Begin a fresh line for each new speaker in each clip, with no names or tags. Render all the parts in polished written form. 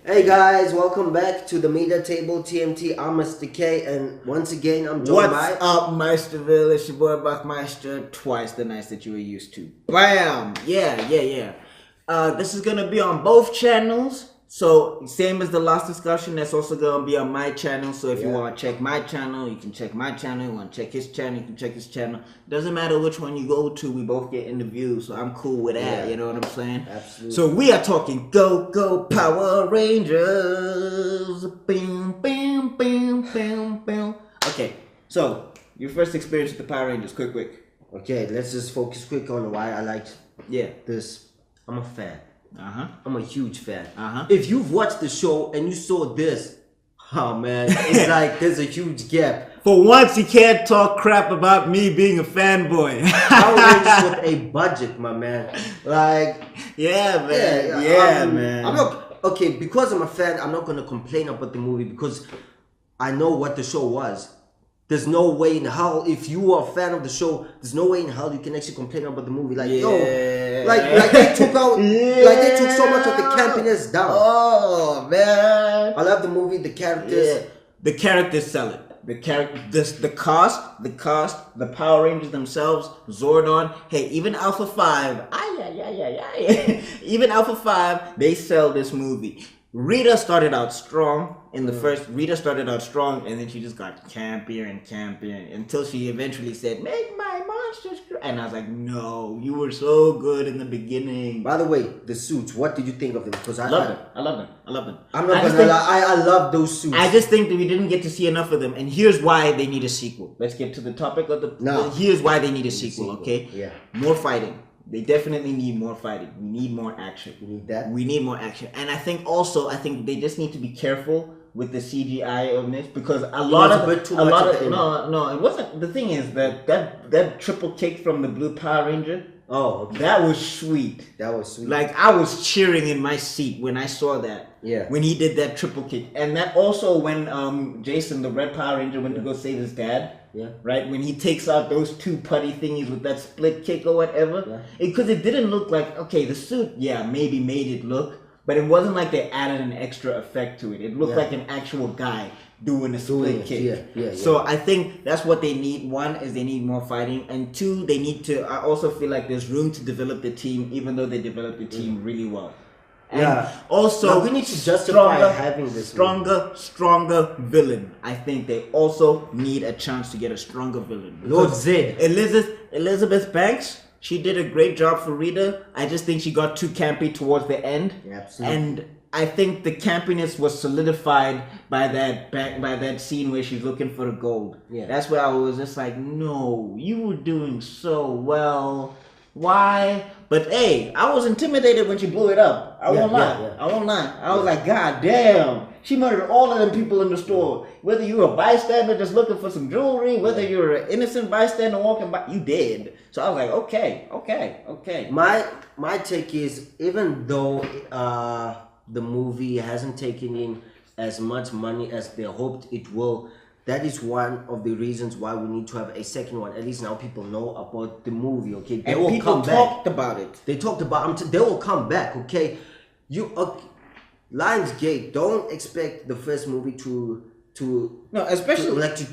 Hey guys, welcome back to the Media Table TMT. I'm Mr.K, and once again I'm joined by...
What's up, Meisterville? It's your boy Buckmeister, twice the nice that you were used to. Bam! Yeah. This is gonna be on both channels. So same as the last discussion, that's also gonna be on my channel. So if you want to check my channel, you can check my channel. You want to check his channel, you can check his channel. Doesn't matter which one you go to, we both get in the view. So I'm cool with that. You know what I'm saying?
Absolutely.
So we are talking Go Power Rangers. Bam, bam, bam, bam, bam. Okay, so your first experience with the Power Rangers, quick.
Okay, let's just focus quick on why I like this. I'm a fan. I'm a huge fan. If you've watched the show and you saw this, oh man, it's like there's a huge gap.
For once, you can't talk crap about me being a fanboy.
Power Rangers with a budget, my man. Like,
man.
I'm not okay because I'm a fan. I'm not gonna complain about the movie because I know what the show was. There's no way in hell, if you are a fan of the show, there's no way in hell you can actually complain about the movie. Like, like they took out, like they took so much of the campiness down.
Oh man,
I love the movie, the characters.
The characters sell it. The cast, the Power Rangers themselves, Zordon. Hey, even Alpha 5. Even Alpha 5, they sell this movie. Rita started out strong in the first. Rita started out strong, and then she just got campier until she eventually said, "Make my monsters cry." And I was like, "No, you were so good in the beginning."
By the way, the suits. What did you think of them? Because I love
them.
I'm not gonna lie. I love those suits.
I just think that we didn't get to see enough of them, and here's why they need a sequel. Let's get to the topic of the.
No.
Here's why they need a sequel. Okay.
Yeah.
More fighting. They definitely need more fighting. We need more action.
We need that.
We need more action. And I think they just need to be careful with the CGI on this because it wasn't. The thing is that triple kick from the blue Power Ranger.
Oh, okay.
That was sweet. Like I was cheering in my seat when I saw that.
Yeah.
When he did that triple kick, and that also when Jason, the red Power Ranger, went to go save his dad.
Yeah.
Right? When he takes out those two putty thingies with that split kick or whatever.
Yeah.
Because it didn't look like, okay, the suit, maybe made it look, but it wasn't like they added an extra effect to it. It looked like an actual guy doing a split kick. So I think that's what they need. One is they need more fighting. And two, they need to, I also feel like there's room to develop the team, even though they developed the team really well. And also,
we need to justify having this
stronger villain. I think they also need a chance to get a stronger villain.
Lord Zed.
Elizabeth Banks, she did a great job for Rita. I just think she got too campy towards the end.
Yeah, absolutely.
And I think the campiness was solidified by that scene where she's looking for the gold.
Yeah.
That's where I was just like, no, you were doing so well. Why? But hey, I was intimidated when she blew it up. I won't lie. I was like, God damn. She murdered all of them people in the store. Whether you were a bystander just looking for some jewelry, whether you were an innocent bystander walking by, you did. So I was like, okay.
My take is, even though the movie hasn't taken in as much money as they hoped it will, that is one of the reasons why we need to have a second one. At least now people know about the movie, okay? They will come back.
Talked about it.
They talked about they will come back, okay? Lionsgate, don't expect the first movie to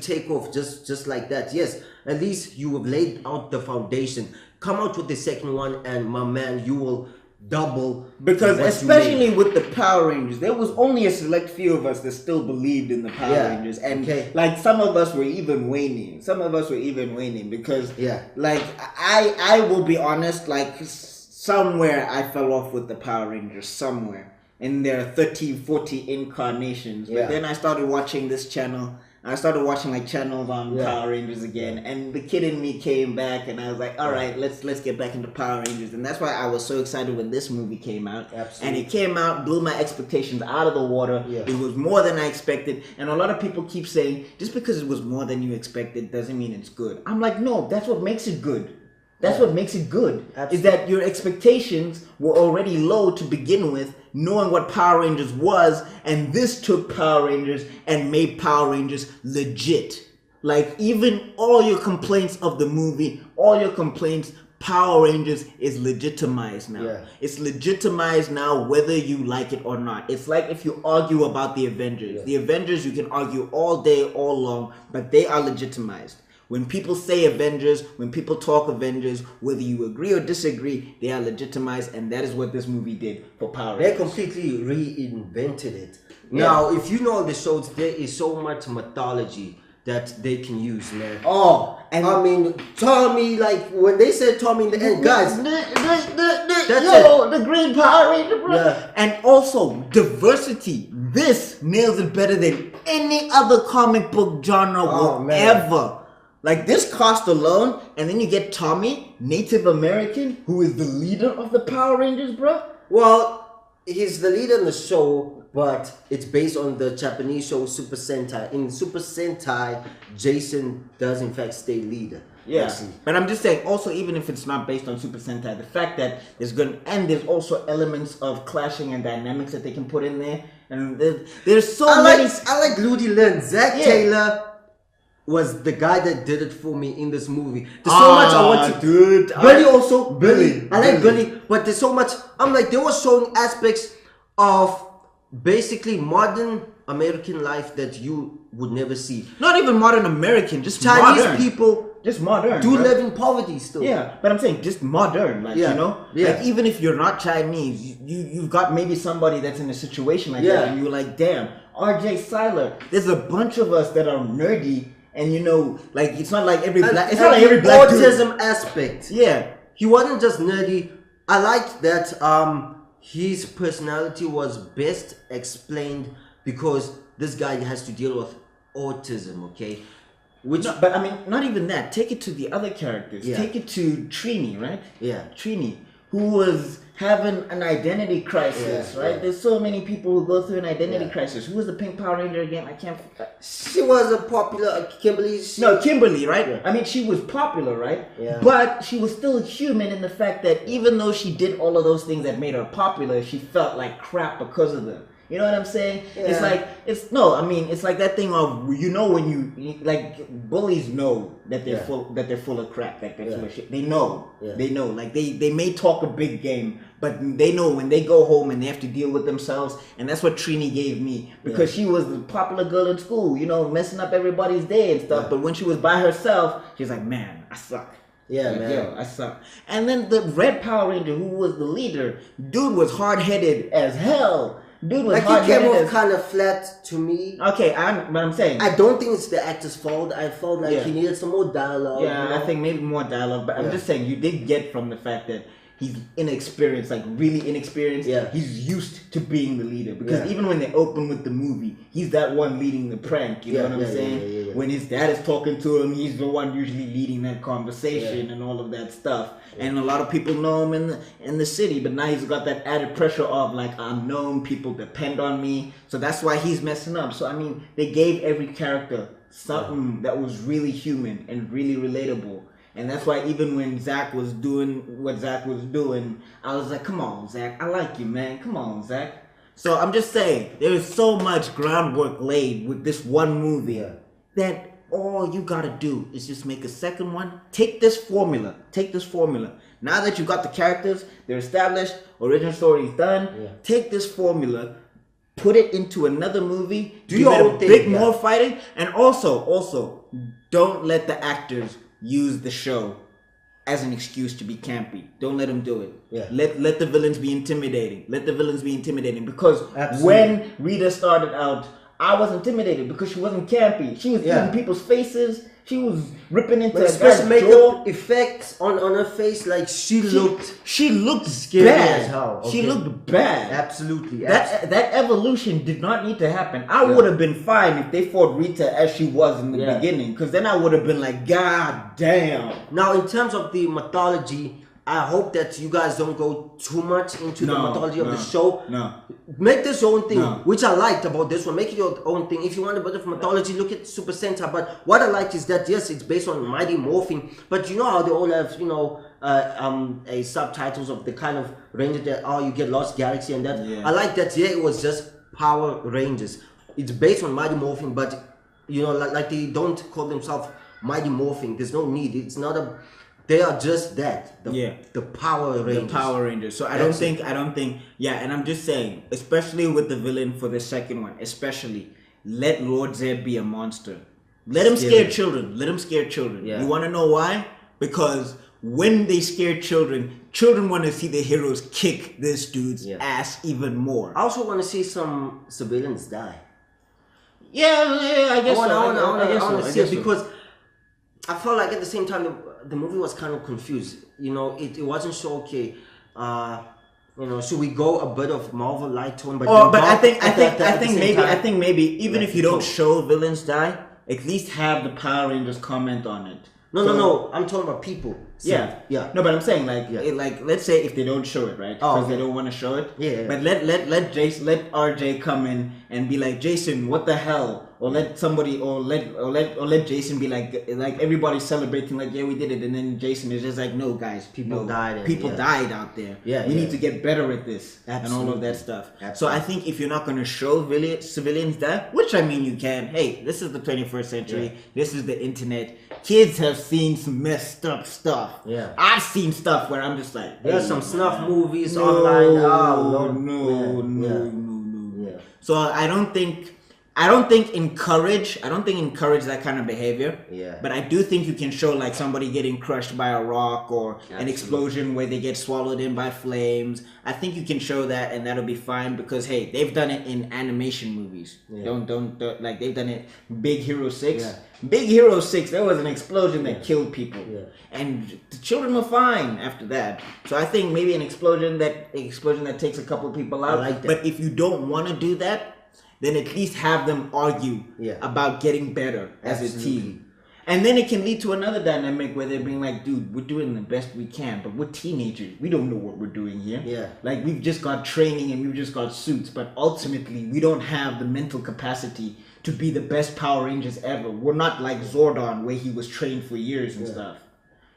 take off just like that. Yes, at least you have laid out the foundation. Come out with the second one, and my man, you will double.
Because especially with the Power Rangers, there was only a select few of us that still believed in the Power Rangers, and like some of us were even waning. Because like I will be honest, like somewhere I fell off with the Power Rangers somewhere in their 30, 40 incarnations. But then I started watching this channel. I started watching like channels on Power Rangers again, and the kid in me came back, and I was like, all right, let's get back into Power Rangers. And that's why I was so excited when this movie came out.
Absolutely.
And it came out, blew my expectations out of the water. It was more than I expected. And a lot of people keep saying, just because it was more than you expected doesn't mean it's good. I'm like, no, that's what makes it good. That's what makes it good. Absolutely. Is that your expectations were already low to begin with, knowing what Power Rangers was, and this took Power Rangers and made Power Rangers legit. Like, even all your complaints of the movie, all your complaints, Power Rangers is legitimized now.
Yeah.
It's legitimized now whether you like it or not. It's like if you argue about the Avengers.
Yeah.
The Avengers, you can argue all day, all long, but they are legitimized. When people say Avengers, when people talk Avengers, whether you agree or disagree, they are legitimized, and that is what this movie did for Power Rangers.
They completely reinvented it. Yeah. Now, if you know the shows, there is so much mythology that they can use, man.
Oh, and
I mean, Tommy, like when they said Tommy in the end, guys,
the Green Power Ranger, bro. Yeah. And also diversity. This nails it better than any other comic book genre will ever. Like this cast alone, and then you get Tommy, Native American, who is the leader of the Power Rangers, bro.
Well, he's the leader in the show, but it's based on the Japanese show Super Sentai. In Super Sentai, Jason does in fact stay leader.
Yeah, but I'm just saying, also, even if it's not based on Super Sentai, the fact that there's also elements of clashing and dynamics that they can put in there, and there's so many.
I like Ludi Lin. Zack Taylor was the guy that did it for me in this movie. There's so much I want to
do.
Billy also. Billy. I like Billy, but there's so much. I'm like, they were showing aspects of basically modern American life that you would never see.
Not even modern American, just
Chinese
modern.
people.
Just modern.
Do live in poverty still.
Yeah, but I'm saying just modern, like, you know? Yeah. Like, even if you're not Chinese, you've got maybe somebody that's in a situation like that, and you're like, damn, RJ Seiler, there's a bunch of us that are nerdy, and you know, like, it's not like every black, it's not like every black
autism
dude.
aspect.
Yeah.
He wasn't just nerdy. I liked that his personality was best explained because this guy has to deal with autism, okay?
But I mean, not even that. Take it to the other characters. Yeah. Take it to Trini, right?
Yeah.
Trini, who was having an identity crisis, right? Yeah. There's so many people who go through an identity crisis. Who was the Pink Power Ranger again? I can't.
She was a popular Kimberly.
No, Kimberly, right? Yeah. I mean, she was popular, right?
Yeah.
But she was still human in the fact that even though she did all of those things that made her popular, she felt like crap because of them. You know what I'm saying? Yeah. It's like, it's like that thing of, you know, when you, like, bullies know that they're full of crap, like they're full of shit. They know. They know. Like, they may talk a big game, but they know when they go home and they have to deal with themselves. And that's what Trini gave me, because she was the popular girl in school, you know, messing up everybody's day and stuff. But when she was by herself, she was like, man, I suck.
Yeah,
like,
man.
Yo, I suck. And then the Red Power Ranger, who was the leader, dude was hard-headed as hell. Dude was
like, he came off kind of flat to me.
Okay, but I'm saying,
I don't think it's the actor's fault. I felt like he needed some more dialogue.
Yeah,
you know?
I think maybe more dialogue. But I'm just saying, you did get from the fact that he's inexperienced, like really inexperienced. Yeah. He's used to being the leader, because even when they open with the movie, he's that one leading the prank. You know what I'm saying? When his dad is talking to him, he's the one usually leading that conversation and all of that stuff. And a lot of people know him in the city, but now he's got that added pressure of, like, I'm known, people depend on me. So that's why he's messing up. So I mean, they gave every character something that was really human and really relatable. And that's why even when Zach was doing what Zach was doing, I was like, come on, Zach, I like you, man. Come on, Zach. So I'm just saying, there is so much groundwork laid with this one movie that all you gotta do is just make a second one. Take this formula. Now that you got the characters, they're established, original story is done. Take this formula, put it into another movie, do a bit more fighting, and also, don't let the actors use the show as an excuse to be campy. Don't let them do it. Yeah. Let the villains be intimidating. Because when Rita started out, I was intimidated because she wasn't campy. She was eating people's faces. She was ripping into
special makeup effects on her face. Like she looked
scary
bad. As hell. Okay.
She looked bad.
Absolutely.
That evolution did not need to happen. I would have been fine if they fought Rita as she was in the beginning, because then I would have been like, God damn.
Now, in terms of the mythology, I hope that you guys don't go too much into the mythology of the show.
No.
Make this your own thing, which I liked about this one. Make it your own thing. If you want a bit of mythology, look at Super Sentai. But what I liked is that, yes, it's based on Mighty Morphin. But you know how they all have, you know, a subtitles of the kind of Ranger that, you get Lost Galaxy and that. Yeah. I like that, it was just Power Rangers. It's based on Mighty Morphin, but, you know, like they don't call themselves Mighty Morphin. There's no need. It's not a They are just that. The Power Rangers.
The Power Rangers. So I don't think, yeah, and I'm just saying, especially with the villain for the second one, especially, let Lord Zed be a monster. Let him scare children. Let him scare children. Yeah. You want to know why? Because when they scare children, children want to see the heroes kick this dude's ass even more.
I also want to see some civilians die.
Yeah, I guess
I want to see it because I felt like at the same time the movie was kind of confused. You know, it wasn't sure. Okay, you know, should we go a bit of Marvel light tone? But
I think maybe even if you don't show villains die, at least have the Power Rangers comment on it.
No. I'm talking about people.
Yeah. No, but I'm saying like let's say if they don't show it, right? Because they don't want to show it.
Yeah.
But let RJ come in and be like, Jason, what the hell? Or let somebody or let Jason be like everybody's celebrating like, yeah, we did it, and then Jason is just like, no guys, people died out there. We need to get better at this. Absolutely. And all of that stuff. Absolutely. So I think if you're not going to show civilians die, which I mean you can, hey, this is the 21st century, this is the internet, kids have seen some messed up stuff. I've seen stuff where I'm just like,
there's some snuff movies online.
No. So I don't think encourage that kind of behavior. But I do think you can show like somebody getting crushed by a rock or an explosion where they get swallowed in by flames. I think you can show that and that'll be fine because hey, they've done it in animation movies. Don't like they've done it. Big Hero 6. Big Hero 6, there was an explosion that killed people. And the children were fine after that. So I think maybe an explosion that takes a couple of people out.
I like that.
But if you don't want to do that, then at least have them argue about getting better as a team. And then it can lead to another dynamic where they're being like, dude, we're doing the best we can, but we're teenagers. We don't know what we're doing here. Like, we've just got training and we've just got suits, but ultimately, we don't have the mental capacity to be the best Power Rangers ever. We're not like Zordon, where he was trained for years and stuff.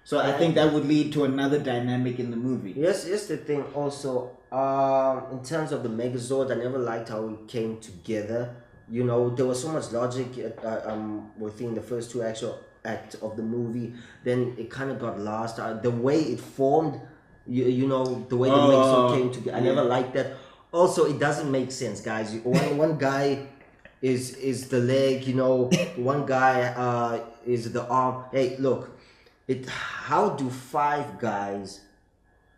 So I think that would lead to another dynamic in the movie.
Yes, the thing also. In terms of the Megazord, I never liked how it came together. You know, there was so much logic within the first two act of the movie. Then it kind of got lost. The way it formed, you know, the way the Megazord came together, I never liked that. Also, it doesn't make sense, guys. One guy is the leg, you know, one guy is the arm. Hey, look, how do 5 guys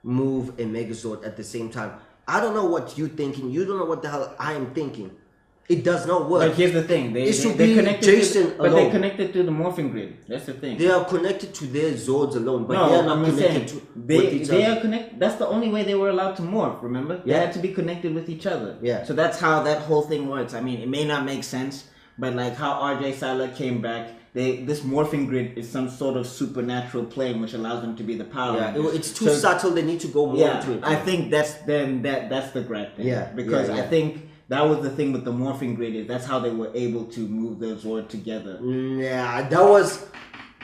move a Megazord at the same time? I don't know what you're thinking. You don't know what the hell I am thinking. It does not work.
But here's the thing: they're connected
Jason
but they're connected to the morphing grid. That's the thing.
They are connected to their Zords alone, but they are not connected with each other.
They are connected. That's the only way they were allowed to morph. Remember, they had to be connected with each other. So that's how that whole thing works. I mean, it may not make sense, but like how RJ Sala came back. This morphing grid is some sort of supernatural plane which allows them to be the Power Rangers.
It's too subtle. They need to go more into it.
I think that's the great thing. Because I think that was the thing with the morphing grid is that's how they were able to move the Zord together.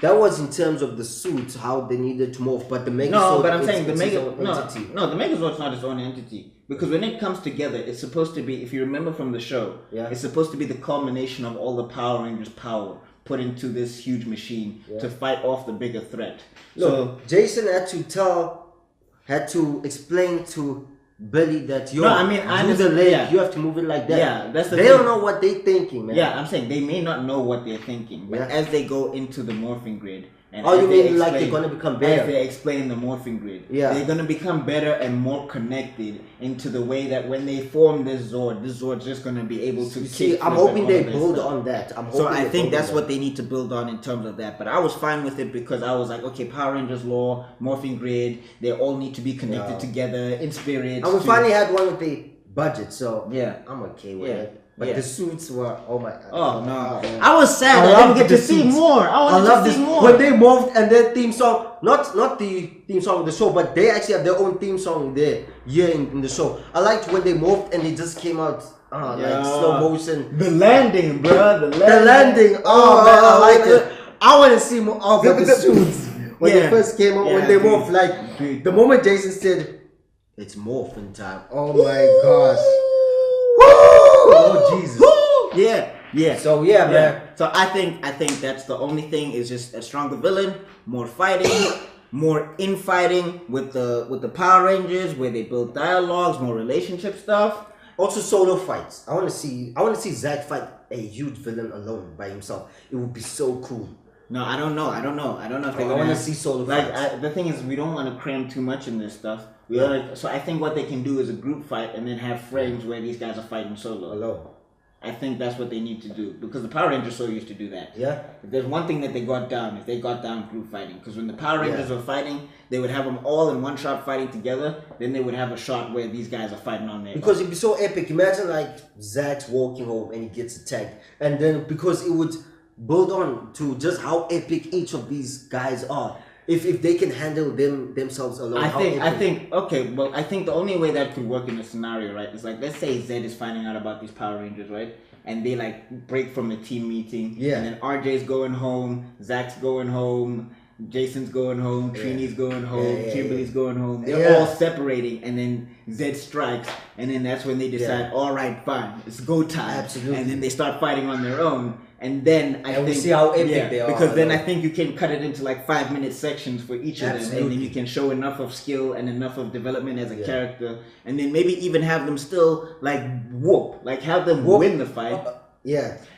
That was in terms of the suits, how they needed to morph. But the Megazord,
no, but I'm saying the Megazord's not its own entity. Because when it comes together, it's supposed to be, if you remember from the show, it's supposed to be the culmination of all the Power Rangers' power put into this huge machine to fight off the bigger threat.
So Jason had to explain to Billy that you have to move it like that.
Yeah, that's the
thing. They don't know what they're thinking, man.
Yeah, I'm saying they may not know what they're thinking, but as they go into the morphing grid, and
you mean like they're gonna become better?
As they explain the morphing grid, they're gonna become better and more connected into the way that when they form this Zord's just gonna be able to.
See, I'm hoping they build on that.
So I think that's what they need to build on in terms of that. But I was fine with it because I was like, okay, Power Rangers lore, morphing grid, they all need to be connected together in spirit.
And we finally had one with the budget, so I'm okay with it. But the suits were, oh my god.
Oh no. I was sad I didn't get to see more. I wanted to see more.
When they morphed and their theme song, not the theme song of the show, but they actually have their own theme song there in the show. I liked when they morphed and it just came out like slow motion.
The landing, bro. The
landing. Oh man, I like it. I want to see more of the suits. When they first came out, when they morphed, like the moment Jason said, it's morphin' time. Oh my gosh. Oh Jesus!
Yeah.
So man.
So I think that's the only thing is just a stronger villain, more fighting, more infighting with the Power Rangers, where they build dialogues, more relationship stuff.
Also solo fights. I want to see Zack fight a huge villain alone by himself. It would be so cool.
No, I don't know if they're
I want to see solo fights.
The thing is, we don't want to cram too much in this stuff. So I think what they can do is a group fight and then have frames where these guys are fighting solo.
Alone.
I think that's what they need to do, because the Power Rangers so used to do that.
Yeah.
If there's one thing that they got down, is they got down group fighting. Because when the Power Rangers were fighting, they would have them all in one shot fighting together. Then they would have a shot where these guys are fighting on their own.
Because it'd be so epic. Imagine like Zack's walking home and he gets attacked, and then because it would build on to just how epic each of these guys are. If they can handle themselves alone. I
think the only way that could work in a scenario, right, is like, let's say Zed is finding out about these Power Rangers, right? And they like break from the team meeting. Yeah. And then RJ's going home, Zack's going home, Jason's going home, Trini's going home, Kimberly's going home. They're all separating, and then Zed strikes, and then that's when they decide, all right, fine, it's go time.
Absolutely.
And then they start fighting on their own. And then I think
we see how epic they are.
Because then I think you can cut it into like 5-minute sections for each of them, and then you can show enough of skill and enough of development as a character, and then maybe even have them still like have them win the fight.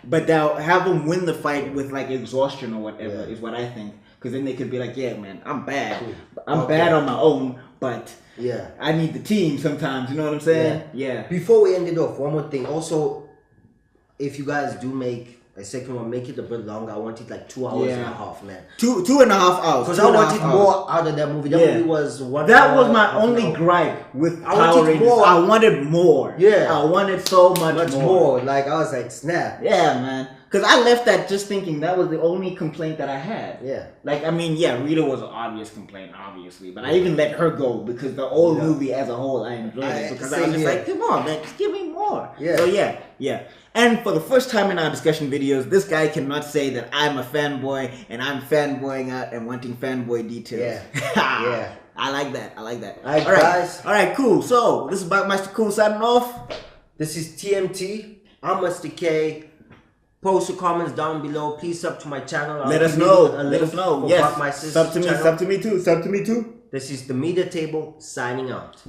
But now have them win the fight with like exhaustion or whatever is what I think. Because then they could be like, yeah, man, I'm bad. I'm bad on my own, but I need the team sometimes. You know what I'm saying? Yeah.
Before we end it off, one more thing. Also, if you guys do make a second one, make it a bit longer. I want it like 2 hours and a half, man.
2.5 hours.
Because I wanted more out of that movie. That movie was 1 hour.
That was my only gripe with Power Rangers. I wanted more. Yeah. I wanted so much more.
Like, I was like, snap.
Yeah, man. Because I left that just thinking that was the only complaint that I had.
Yeah.
Like, I mean, Rita was an obvious complaint, obviously. But I even let her go because the old movie as a whole, I enjoyed it. Because I was just like, come on, man, just give me more. Yeah. So, yeah. And for the first time in our discussion videos, this guy cannot say that I'm a fanboy and I'm fanboying out and wanting fanboy details.
Yeah.
I like that. All right,
guys.
All right, cool. So, this is about Mr.K signing off.
This is TMT. I'm Mr.K. Post your comments down below. Please sub to my channel.
Let us know. Yes.
My
sub to me too.
This is the Media Table signing out.